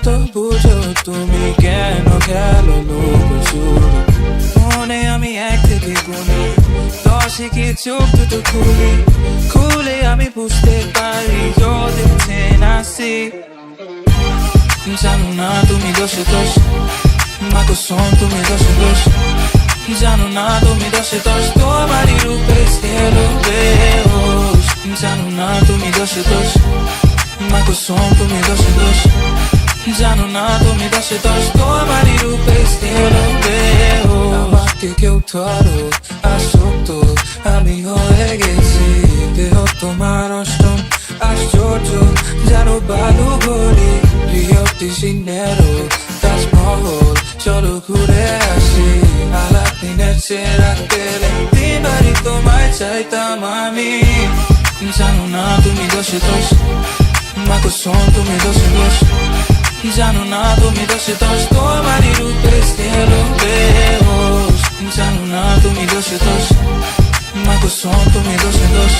তো বুঝো তুমি কেন খেলো লুকোচুরি। মনে আমি 1 থেকে গুনি 10 কি চোখ দুটো খুলে আমি বুঝতে পারি you're the 10 I see। জানো না তুমি দোষে দোষ মা কসম তুমি দোষে দোষ। জানো না তুমি দোষে দোষ তোমারই রূপে ছেলো বেহোশ। জানো না তুমি দোষে দোষ মা কসম তুমি দোষে দোষ। জানো না তুমি দোষে দোষ তোমারই রূপে ছেলো বেহোশ। আমাকে কেউ ধরো আসক্ত আমি হয়ে গেছি দেহ তোমার অষ্টম আশ্চর্য। জানো বালু ঘড়ি প্রিয়টি সিনেরো তাজমহল চলো ঘুরে আসি। আলাপ দিনের চেরা তেলে দিনবারই তোমায় চাইতাম আমি। জানো না তুমি দোষে দোষ মা কসম তুমি দোষে দোষ। জানো না তুমি দোষে দোষ তোমারই রূপে ছেলো বেহোশ। জানো না তুমি দোষে দোষ মা কসম তুমি দোষে দোষ।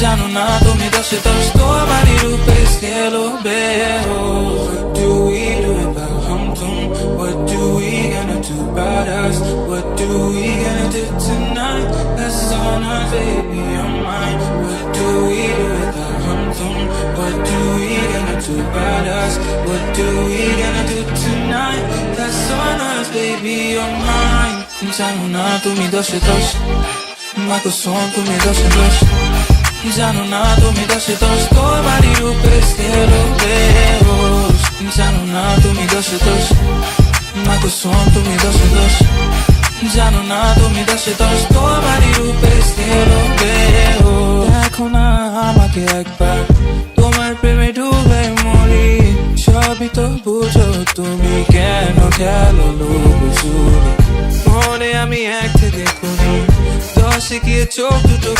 জানো না তুমি দোষে দোষ তোমারই রূপে ছেলো বেহোশ। What do we do about hum-tum? What do we gonna do about us? What do we gonna do tonight? That's on us, baby, on mine. What do we do about hum-tum? What do we gonna do about us? What do we gonna do tonight? That's on us, baby, on mine. জানো না তুমি দোষে দোষ মা কসম তুমি দোষে দোষ। জানো না তুমি দোষে দোষ তোমারই রূপে ছেলো বেহোশ। জানো না তুমি দোষে দোষ মা কসম তুমি দোষে দোষ। জানো না তুমি দোষে দোষ তোমারই রূপে ছেলো বেহোশ। দেখো না আমাকে একবার তোমার প্রেমে ডুবে মরি। সবই তো বুঝো তুমি কেন খেলো লুকোচুরি। মনে আমি 1 থেকে গুনি 10 গিয়ে চোখ দুটো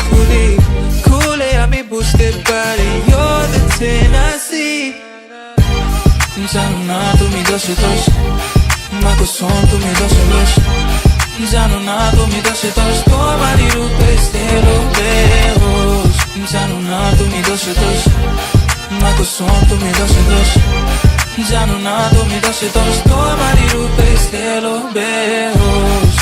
খুলে আমি বুঝতে পারি you're the 10 I see। জানো না তুমি দোষে দোষ মা কসম তুমি দোষে দোষ। জানো না তুমি দোষে দোষ তোমারই রূপে ছেলো বেহোশ। জানো না তুমি দোষে দোষ মা কসম তুমি দোষে দোষ। জানো না তুমি দোষে দোষ তোমারই রূপে ছেলো বেহোশ।